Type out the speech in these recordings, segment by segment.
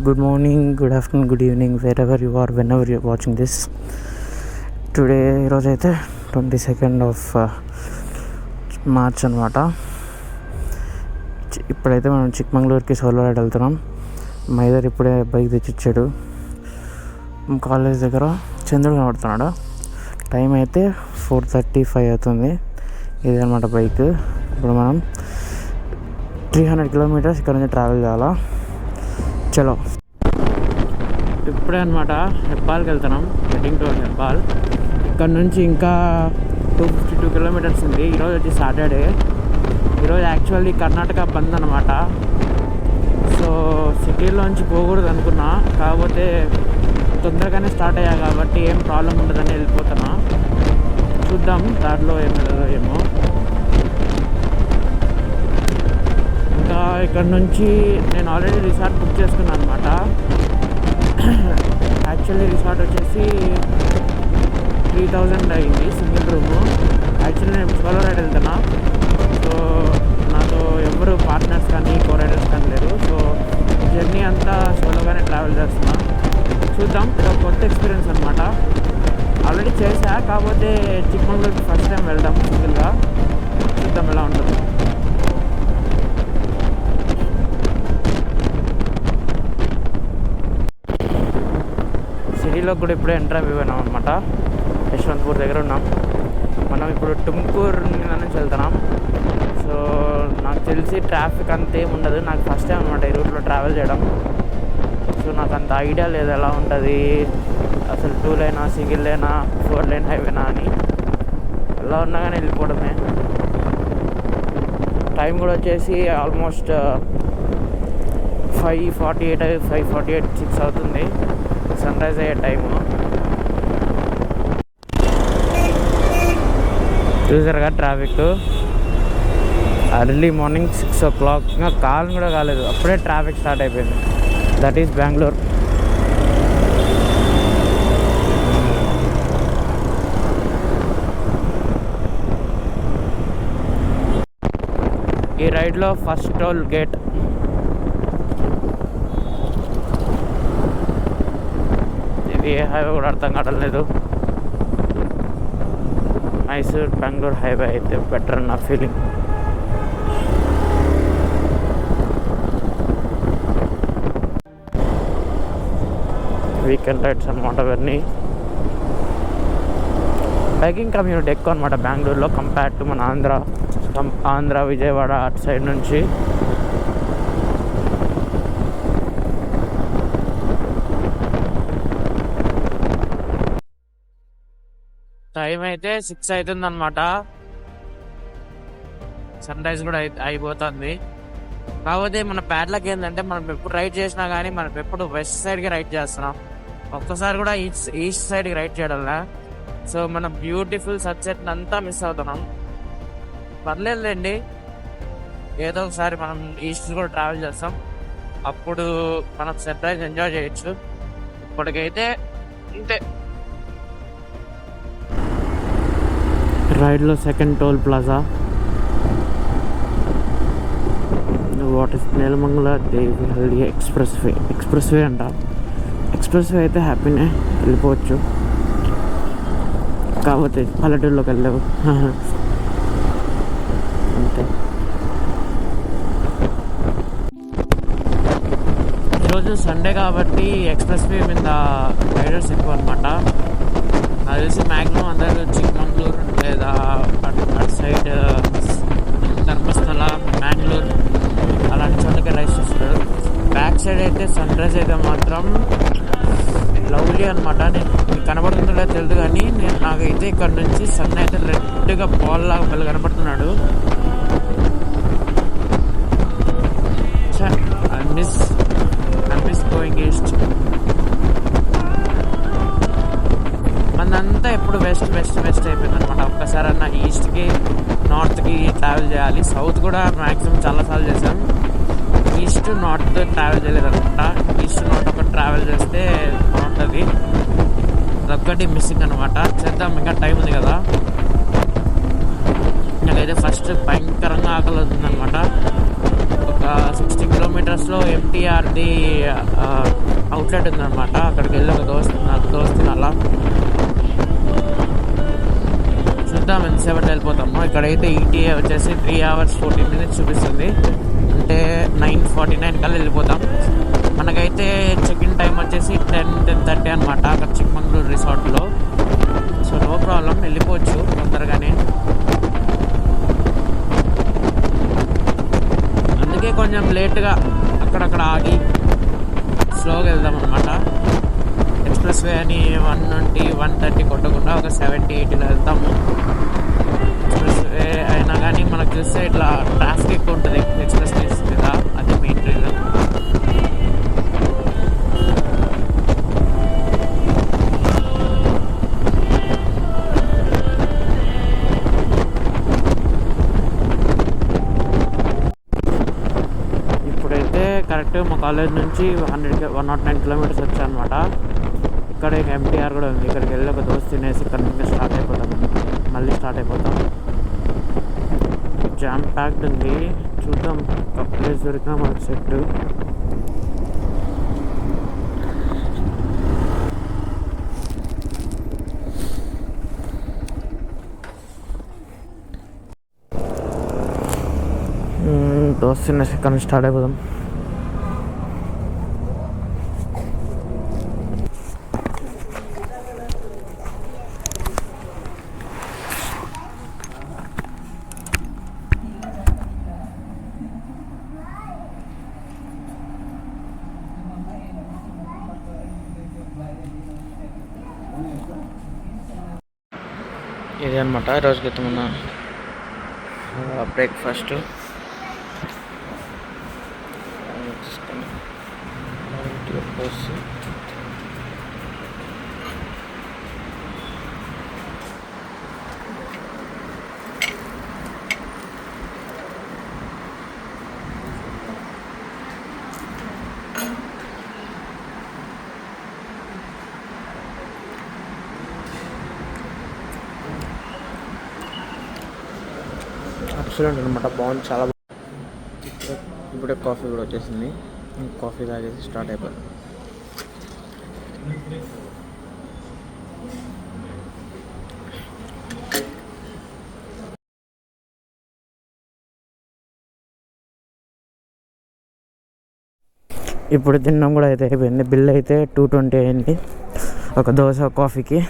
Good morning, good afternoon, good evening, wherever you are, whenever you're watching this. Today ఈరోజు అయితే 22nd of March అనమాట. ఇప్పుడైతే మనం చిక్మంగళూరుకి solo ride వెళ్తున్నాం. మైదర్ ఇప్పుడే బైక్ తెచ్చిచ్చాడు. కాలేజ్ దగ్గర చంద్రుడు కనబడుతున్నాడు. టైం అయితే 4:35 అవుతుంది. ఇది అనమాట బైక్. ఇప్పుడు మనం 300 కిలోమీటర్స్ ఇక్కడ నుంచి ట్రావెల్ చేయాలా. చలో, ఇప్పుడే అనమాట హెబ్బాల్కి వెళ్తున్నాం. Heading to Hebbal. ఇక్కడ నుంచి ఇంకా 252 కిలోమీటర్స్ ఉంది. ఈరోజు వచ్చి సాటర్డే. ఈరోజు యాక్చువల్లీ కర్ణాటక బంద్ అనమాట. సో సిటీలోంచి పోకూడదు అనుకున్నా, కాకపోతే తొందరగానే స్టార్ట్ అయ్యా కాబట్టి ఏం ప్రాబ్లం ఉండదని వెళ్ళిపోతున్నా. చూద్దాం దారిలో ఏమో ఏమో. ఇంకా ఇక్కడ నుంచి నేను ఆల్రెడీ రిసార్ట్ బుక్ చేసుకున్నాను అనమాట. యాక్చువల్లీ రిసార్ట్ వచ్చేసి 3000 అయింది సింగిల్ రూము. యాక్చువల్లీ నేను సోలో రైడ్ వెళ్తున్నా. సో నాతో ఎవరు పార్ట్నర్స్ కానీ కో రైడర్స్ కానీ లేరు. సో జర్నీ అంతా సోలోగానే ట్రావెల్ చేస్తున్నా. చూద్దాం, ఇది కొత్త ఎక్స్పీరియన్స్ అనమాట. ఆల్రెడీ చేసా, కాకపోతే చిక్మంగళూరుకి ఫస్ట్ టైం వెళ్దాం సింగిల్గా. చూద్దాం ఎలా ఉంటుంది. సిటీలో కూడా ఇప్పుడే ఎంటర్ అయిపోయినాం అనమాట. యశ్వంతపూర్ దగ్గర ఉన్నాం. మనం ఇప్పుడు టుమ్కూర్ నుంచి వెళ్తున్నాం. సో నాకు తెలిసి ట్రాఫిక్ అంతేం ఉండదు. నాకు ఫస్ట్ టైం అనమాట ఈ రూట్లో ట్రావెల్ చేయడం. సో నాకు అంత ఐడియా లేదు ఎలా ఉంటుంది అసలు. 2 లైనా, సింగిల్ లైనా, 4 లైన్ హైవేనా అని. ఎలా ఉన్నా కానీ వెళ్ళిపోవడమే. టైం కూడా వచ్చేసి ఆల్మోస్ట్ 5:48, 6 అవుతుంది. సన్ రైజ్ అయ్యే టైము. చూసారుగా ట్రాఫిక్. Early morning 6 o'clock. ఇంకా కాలం కూడా కాలేదు, అప్పుడే ట్రాఫిక్ స్టార్ట్ అయిపోయింది. That is Bengaluru. ఈ రైడ్లో ఫస్ట్ టోల్ గేట్. ఇది ఏ హైవే కూడా అర్థం కావట్లేదు. మైసూర్ బెంగళూరు హైవే అయితే బెటర్ నా ఫీలింగ్. వీకెండ్ రైడ్స్ అనమాట ఇవన్నీ. బైకింగ్ కమ్యూనిటీ ఎక్కువ అనమాట బెంగళూరులో కంపేర్ టు మన ఆంధ్ర విజయవాడ అటు సైడ్ నుంచి. టైం అయితే 6 అవుతుంది అనమాట. సన్ రైజ్ కూడా అయిపోతుంది. కాకపోతే మన ప్యాడ్లకి ఏంటంటే మనం ఎప్పుడు రైడ్ చేసినా కానీ మనం ఎప్పుడు వెస్ట్ సైడ్కి రైడ్ చేస్తున్నాం. ఒక్కసారి కూడా ఈస్ట్ సైడ్కి రైడ్ చేయడంలా. సో మనం బ్యూటిఫుల్ సన్సెట్ అంతా మిస్ అవుతున్నాం. పర్లేదులేండి, ఏదో ఒకసారి మనం ఈస్ట్ కూడా ట్రావెల్ చేస్తాం. అప్పుడు మనం సన్ రైజ్ ఎంజాయ్ చేయొచ్చు. ఇప్పటికైతే ఇంతే. రైడ్లో second toll plaza. What is Nelamangala Devihalli expressway అంట. ఎక్స్ప్రెస్ వే అయితే హ్యాపీనే, వెళ్ళిపోవచ్చు. కాకపోతే పల్లెటూరులోకి వెళ్ళలేవు అంతే. ఈరోజు సండే కాబట్టి ఎక్స్ప్రెస్ వే మీద రైడర్స్ ఎక్కువ అనమాట. నాకు తెలిసి మ్యాక్సిమం అందరూ చిక్మంగళూరు లేదా అటు సైడ్ ధర్మస్థల, మ్యాంగ్లూర్ అలాంటి చోటకి రైడ్ చేస్తారు. బ్యాక్ సైడ్ అయితే సన్ రైజ్ అయితే మాత్రం లవ్లీ అనమాట. నేను కనబడుతుందో తెలియదు కానీ నాకైతే ఇక్కడ నుంచి సన్ అయితే రెడ్గా బాల్ లాగా వెళ్ళి కనబడుతున్నాడు. Miss going east. మనంతా ఎప్పుడు వెస్ట్ అయిపోయింది అనమాట. ఒక్కసారి అన్న ఈస్ట్కి, నార్త్కి ట్రావెల్ చేయాలి. సౌత్ కూడా మ్యాక్సిమం చాలాసార్లు చేసాం. ఈస్ట్, నార్త్ ట్రావెల్ చేయలేదన్నమాట. ఈస్ట్, నార్త్ ఒకటి ట్రావెల్ చేస్తే బాగుంటుంది. అదొక్కటి మిస్సింగ్ అనమాట. చేద్దాం, ఇంకా టైం ఉంది కదా. నాకైతే ఫస్ట్ భయంకరంగా ఆకలి అవుతుంది అనమాట. ఒక ఒక 60 కిలోమీటర్స్లో MTRది అవుట్లెట్ ఉందన్నమాట. అక్కడికి వెళ్ళి ఒక దోస్తు అలా చూద్దాం ఎంతసేపటి వెళ్ళిపోతాము. ఇక్కడైతే ETA వచ్చేసి 3 hours 14 minutes చూపిస్తుంది. అంటే 9:49 కల్లా వెళ్ళిపోతాం. మనకైతే చెక్-ఇన్ టైం వచ్చేసి 10-10:30 అనమాట అక్కడ చిక్మంగళూరు రిసార్ట్లో. సో నో ప్రాబ్లం, వెళ్ళిపోవచ్చు తొందరగానే. అందుకే కొంచెం లేట్గా అక్కడక్కడ ఆగి స్లోగా వెళ్దాం అనమాట. ఎక్స్ప్రెస్ వే అని 120, 130 కొట్టకుండా ఒక 70-80లో వెళ్తాము. ఎక్స్ప్రెస్ వే అయినా కానీ మనకు చూస్తే ఇట్లా ట్రాఫిక్ ఎక్కువ ఉంటుంది ఎక్స్ప్రెస్ వేస్ మీద, అది మెయిన్ రీజన్. ఇప్పుడైతే కరెక్ట్ మా కాలేజ్ నుంచి 109 కిలోమీటర్స్ వచ్చాయన్నమాట. ఇక్కడ MTR కూడా ఉంది. ఇక్కడికి వెళ్ళి ఒక దోస్త్ తినేసి ఇక్కడ నుంచి స్టార్ట్ అయిపోతాం. మళ్ళీ స్టార్ట్ అయిపోతాం. జామ్ ప్యాక్డ్ ఉంది, చూద్దాం ఒక ప్లేస్ దొరికినా మనకు సెట్. దోస్త్ తినేసి ఇక్కడ నుంచి స్టార్ట్ అయిపోదాం. ఇది అనమాట ఈరోజు క్రితం ఉన్న బ్రేక్ఫాస్ట్. ఎక్సలెంట్ అనమాట, బాగుంది, చాలా బాగుంది. ఇప్పుడే కాఫీ కూడా వచ్చేసింది. కాఫీ తాగేసి స్టార్ట్ అయిపోయింది. ఇప్పుడు తిన్నాం కూడా అయితే అయిపోయింది. బిల్ అయితే 220 అయింది ఒక దోశ కాఫీకి.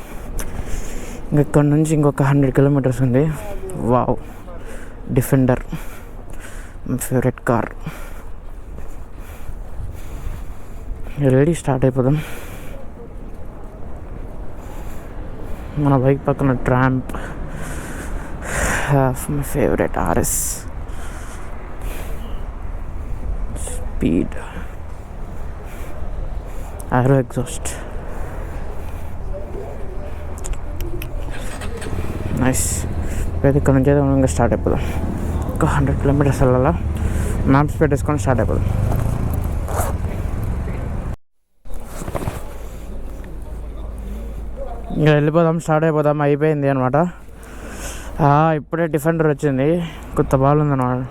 ఇక్కడ నుంచి ఇంకొక 100 కిలోమీటర్స్ ఉంది. Wow, defender my favourite car. Ready, start అయిపోదాం. మన బైక్ పక్కన tramp, my favourite RS. Speed, ఆరో ఎగ్జాస్ట్, నైస్. అయితే ఇక్కడ నుంచి అయితే మనం ఇంకా స్టార్ట్ అయిపోదాం. ఒక 100 కిలోమీటర్స్ వెళ్ళాలా. మ్యాప్స్ పెట్టేసుకొని స్టార్ట్ అయిపోదాం. ఇంకా వెళ్ళిపోదాం, స్టార్ట్ అయిపోదాం. అయిపోయింది అనమాట. ఇప్పుడే డిఫెండర్ వచ్చింది, కొత్త బాగుంది అనమాట.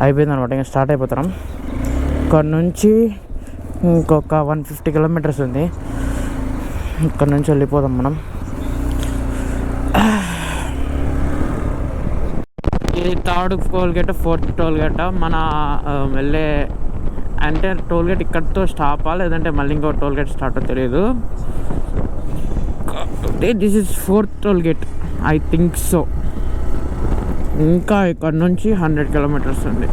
అయిపోయింది అనమాట, ఇంకా స్టార్ట్ అయిపోతున్నాం. ఇక్కడ నుంచి ఇంకొక 150 కిలోమీటర్స్ ఉంది. ఇక్కడ నుంచి వెళ్ళిపోదాం మనం. ఇది థర్డ్ టోల్గేట్, ఫోర్త్ టోల్గేట్ మన వెళ్ళే, అంటే టోల్గేట్ ఇక్కడితో స్టాపా లేదంటే మళ్ళీ ఇంకో టోల్గేట్ స్టార్ట్ తెలియదు. This is fourth toll gate, I think so. ఇంకా ఇక్కడ నుంచి 100 కిలోమీటర్స్ ఉంది,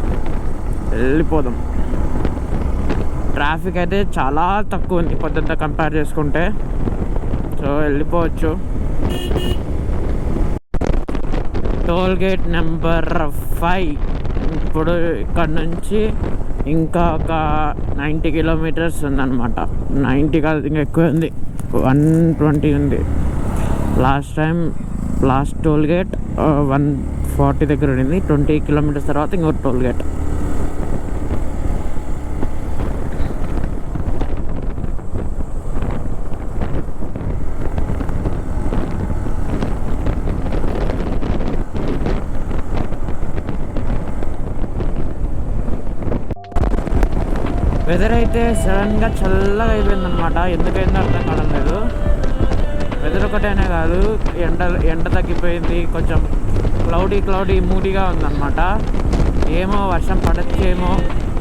వెళ్ళిపోదాం. ట్రాఫిక్ అయితే చాలా తక్కువ ఉంది పొద్దున్న కంపేర్ చేసుకుంటే, సో వెళ్ళిపోవచ్చు. Toll gate number 5. ఇప్పుడు ఇక్కడ నుంచి ఇంకా ఒక 90 కిలోమీటర్స్ ఉందన్నమాట. 90 కాదు, ఇంకా ఎక్కువ ఉంది, 120 ఉంది. లాస్ట్ టోల్గేట్ 140 దగ్గర ఉండింది. 20 కిలోమీటర్స్ తర్వాత ఇంకొక టోల్గేట్. వెదర్ అయితే సడన్గా చల్లగా అయిపోయిందనమాట. ఎందుకైందో అర్థం కావడం లేదు. వెదర్ ఒకటేనే కాదు, ఎండ తగ్గిపోయింది. కొంచెం క్లౌడీ మూడీగా ఉందన్నమాట. ఏమో వర్షం పడచ్చేమో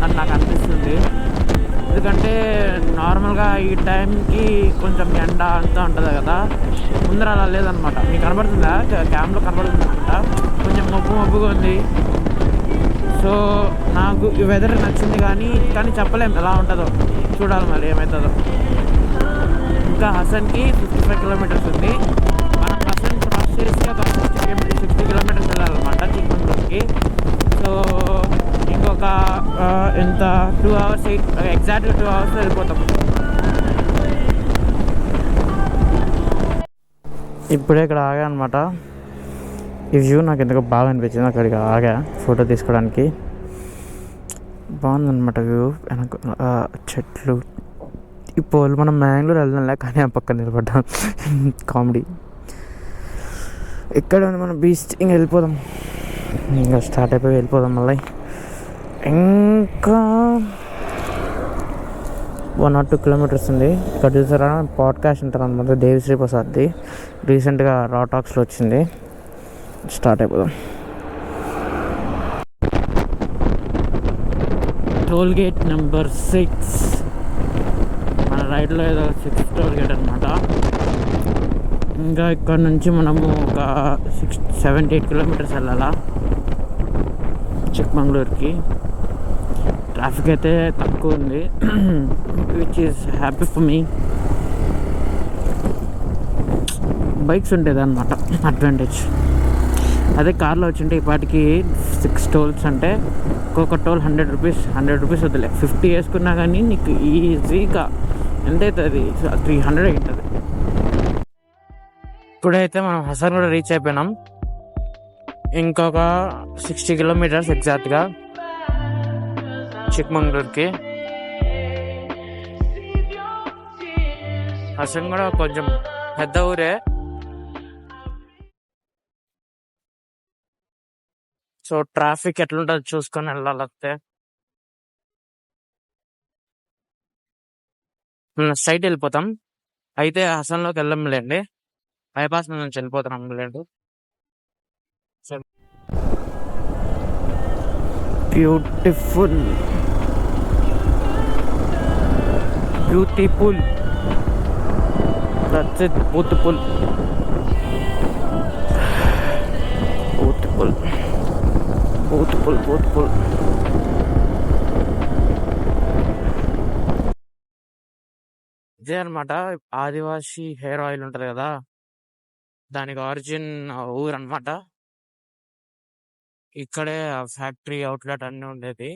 అని నాకు అనిపిస్తుంది. ఎందుకంటే నార్మల్గా ఈ టైంకి కొంచెం ఎండ అంతా ఉంటుంది కదా, ముందర అలా లేదనమాట. మీకు కనబడుతుందా? క్యామ్లో కనబడుతుంది అనమాట. కొంచెం మబ్బుగా ఉంది. సో నాకు ఈ వెదర్ నచ్చింది, కానీ చెప్పలేం ఎలా ఉంటుందో, చూడాలి మరి ఏమవుతుందో. ఇంకా హసన్కి 55 కిలోమీటర్స్ ఉంది. మనం హసన్ క్రాస్ చేసి ఒక 60 కిలోమీటర్స్ వెళ్ళాలన్నమాట చిక్మంగళూరుకి. సో ఇంకొక ఎంత 2 hours ఎగ్జాక్ట్గా 2 hours వెళ్ళిపోతాం. ఇప్పుడే ఇక్కడ ఆగా అనమాట. ఈ వ్యూ నాకు ఎందుకో బాగా అనిపించింది. అక్కడికి ఆగా ఫోటో తీసుకోవడానికి. బాగుందన్నమాట వ్యూ. వెనక చెట్లు, ఈ పోల్. మనం మ్యాంగ్లూర్ వెళ్దాంలే, కానీ ఆ పక్కన నిలబడ్డాం. కామెడీ. ఇక్కడ మనం బీచ్ ఇంకా వెళ్ళిపోదాం. ఇంకా స్టార్ట్ అయిపోయి వెళ్ళిపోదాం మళ్ళీ. ఇంకా 1 or 2 kilometers ఉంది. ఇక్కడ చూసారా పాడ్కాస్ట్ ఉంటారు అనమాట, దేవిశ్రీ ప్రసాద్ది. రీసెంట్గా రా టాక్స్లో వచ్చింది. స్టార్ట్ అయిపోదాం. Toll gate number 6. మన రైట్లో ఏదో 6 టోల్ గేట్ అనమాట. ఇంకా ఇక్కడ నుంచి మనము ఒక 78 kilometers వెళ్ళాలా చిక్మంగళూరుకి. ట్రాఫిక్ అయితే తక్కువ ఉంది, which is happy for me. Bikes ఉండేది అనమాట అడ్వాంటేజ్. అదే కార్లో వచ్చింటే ఈ పాటికి 6 tolls అంటే ఒక్కొక్క టోల్ 100 rupees. 100 rupees వద్దులే, 50 వేసుకున్నా కానీ నీకు ఈజీగా ఎంత అవుతుంది, 300 అవుతుంది. ఇప్పుడైతే మనం హసన్ కూడా రీచ్ అయిపోయినాం. ఇంకొక 60 kilometers ఎగ్జాక్ట్గా చిక్మంగళూరుకి. హసన్ కూడా కొంచెం పెద్ద ఊరే. సో ట్రాఫిక్ ఎట్లుంటుంది చూసుకొని వెళ్ళాలంతే. స్ట్రైట్ వెళ్ళిపోతాం. అయితే హసన్లోకి వెళ్ళంలేండి, బైపాస్ నుంచి వెళ్ళిపోతాం లేండి. Beautiful that's it. బ్యూటిఫుల్ ఇదే అనమాట ఆదివాసి హెయిర్ ఆయిల్ ఉంటుంది కదా, దానికి ఆరిజిన్ ఊరు అనమాట. ఇక్కడే ఫ్యాక్టరీ అవుట్లెట్ అన్నీ ఉండేది.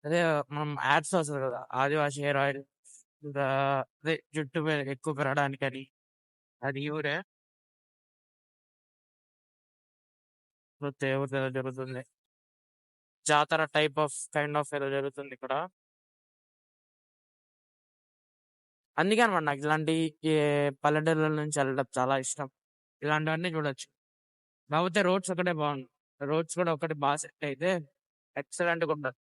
అదే మనం యాడ్స్ వస్తుంది కదా, ఆదివాసి హెయిర్ ఆయిల్, ఇంకా అదే జుట్టు ఎక్కువ పెరగడానికి అని, అది ఊరే. దేవుడు ఏదో జరుగుతుంది, జాతర టైప్ ఆఫ్ కైండ్ ఆఫ్ ఏదో జరుగుతుంది ఇక్కడ. అందుకే అనమాట నాకు ఇలాంటి పల్లెటూరుల నుంచి వెళ్ళడం చాలా ఇష్టం. ఇలాంటివన్నీ చూడొచ్చు. కాకపోతే రోడ్స్ ఒకటే బాగుంది. రోడ్స్ కూడా ఒకటి బాగా సెట్ అయితే ఎక్సలెంట్గా ఉంటుంది.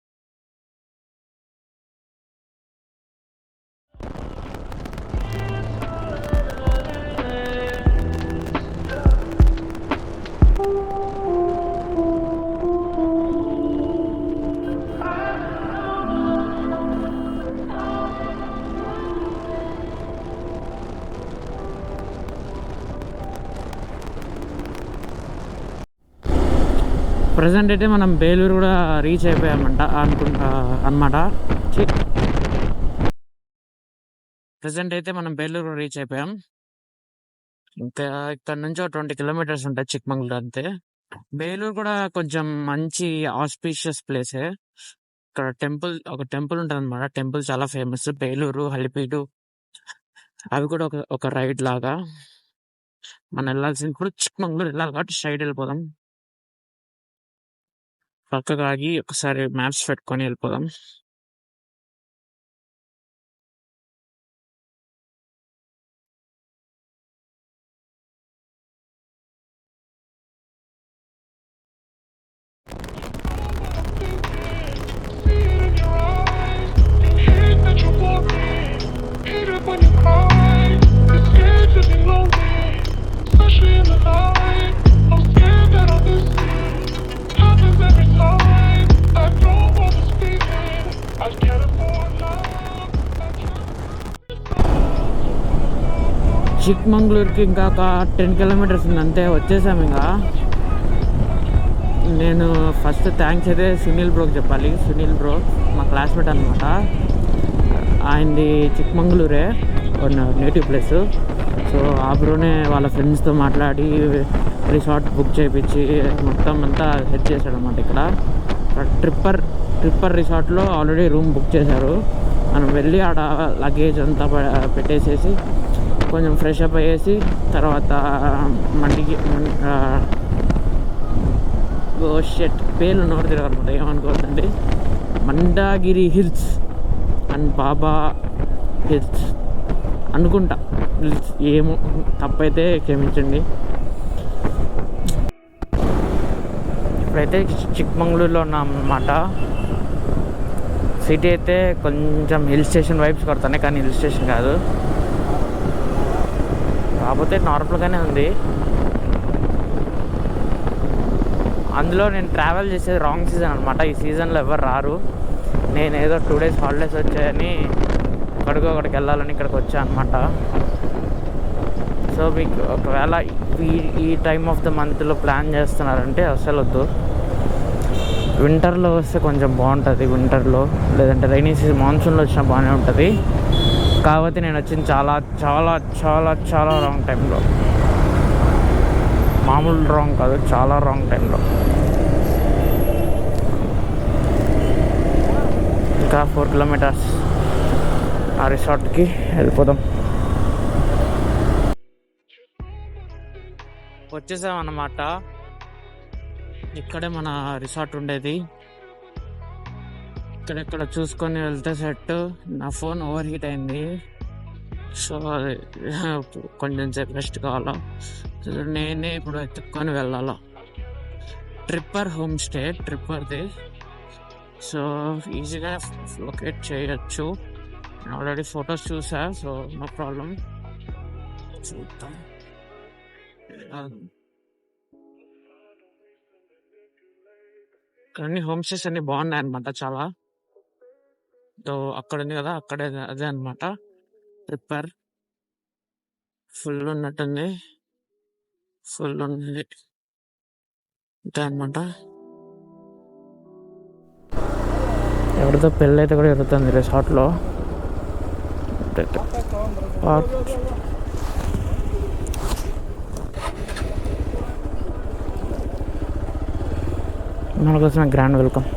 ప్రజెంట్ అయితే మనం బేలూరు కూడా రీచ్ అయిపోయామంట అనమాట. ప్రజెంట్ అయితే మనం బేలూరు రీచ్ అయిపోయాం. ఇంకా ఇక్కడ నుంచి 20 kilometers ఉంటుంది చిక్మంగళూరు అంతే. బేలూరు కూడా కొంచెం మంచి ఆస్పీషియస్ ప్లేసే. ఇక్కడ ఒక టెంపుల్ ఉంటుంది అనమాట. టెంపుల్ చాలా ఫేమస్. బేలూరు, హళిపీడు అవి కూడా ఒక రైడ్ లాగా. మనం వెళ్ళాల్సింది కూడా చిక్మంగళూరు వెళ్ళాలి కాబట్టి స్ట్రైట్ వెళ్ళిపోదాం. పక్కగా ఆగి ఒకసారి మ్యాప్స్ పెట్టుకొని వెళ్ళిపోదాం. చిక్మంగళూరుకి ఇంకా ఒక 10 కిలోమీటర్స్ ఉంది అంతే, వచ్చేసాము. ఇంకా నేను ఫస్ట్ థ్యాంక్స్ అయితే సునీల్ బ్రోకి చెప్పాలి. సునీల్ బ్రో మా క్లాస్మేట్ అనమాట. ఆయనది చిక్మంగళూరే నేటివ్ ప్లేస్. సో ఆ బ్రోనే వాళ్ళ ఫ్రెండ్స్తో మాట్లాడి రిసార్ట్ బుక్ చేయించి మొత్తం అంతా సెట్ చేశాడు అనమాట. ఇక్కడ ట్రిప్పర్ రిసార్ట్లో ఆల్రెడీ రూమ్ బుక్ చేశారు. మనం వెళ్ళి ఆడ లగేజ్ అంతా పెట్టేసేసి కొంచెం ఫ్రెష్ అప్ అయ్యేసి తర్వాత షెట్ పేర్లు నోరు తిరగనమాట, ఏమనుకోవద్దండి. మండాగిరి హిల్స్ అండ్ బాబా హిల్స్ అనుకుంటా, ఏమో తప్పైతే క్షమించండి. ఇప్పుడైతే చిక్మంగళూరులో ఉన్నాం అన్నమాట. సిటీ అయితే కొంచెం హిల్ స్టేషన్ వైబ్స్ కొడుతున్నాయి, కానీ హిల్ స్టేషన్ కాదు, కాకపోతే నార్మల్గానే ఉంది. అందులో నేను ట్రావెల్ చేసేది రాంగ్ సీజన్ అనమాట. ఈ సీజన్లో ఎవరు రారు. నేను ఏదో 2 days హాలిడేస్ వచ్చాయని ఒకడికి వెళ్ళాలని ఇక్కడికి వచ్చాను అనమాట. సో మీకు ఒకవేళ ఈ టైమ్ ఆఫ్ ద మంత్లో ప్లాన్ చేస్తున్నారంటే అస్సలు వద్దు. వింటర్లో వస్తే కొంచెం బాగుంటుంది, వింటర్లో లేదంటే రైనీ సీజన్ మాన్సూన్లో వచ్చినా బాగానే ఉంటుంది. కాకపోతే నేను వచ్చింది చాలా చాలా చాలా చాలా రాంగ్ టైంలో, మామూలు రాంగ్ కాదు, చాలా రాంగ్ టైంలో. ఇంకా 4 kilometers ఆ రిసార్ట్కి వెళ్ళిపోదాం. వచ్చేసాం అన్నమాట. ఇక్కడే మన రిసార్ట్ ఉండేది. ఇక్కడెక్కడ చూసుకొని వెళ్తే సెట్. నా ఫోన్ ఓవర్ హీట్ అయింది, సో అది కొంచెం సేపు రెస్ట్ కావాలా. నేనే ఇప్పుడు ఎత్తుక్కొని వెళ్ళాలా. ట్రిప్పర్ హోమ్ స్టే, ట్రిప్పర్ది. సో ఈజీగా లొకేట్ చేయొచ్చు. ఆల్రెడీ ఫొటోస్ చూసా, సో నో ప్రాబ్లం. చూద్దాం. ఇక్కడ అన్ని హోమ్ స్టేస్ అన్ని బాగున్నాయి అనమాట చాలా. సో అక్కడ ఉంది కదా, అక్కడే అదే అనమాట ట్రిప్పర్. ఫుల్ ఉన్నట్టుంది, ఫుల్ ఉంది అంతే అనమాట. ఎవరితో పెళ్ళి అయితే కూడా జరుగుతుంది రిసార్ట్లో. మన కోసం గ్రాండ్ వెల్కమ్.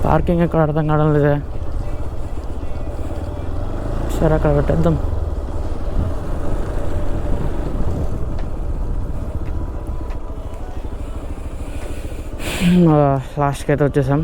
పార్కింగ్ ఎక్కడ అర్థం కావడం లేదే. సరే అక్కడ పెట్టేద్దాం. లాస్ట్కి అయితే వచ్చేసాం.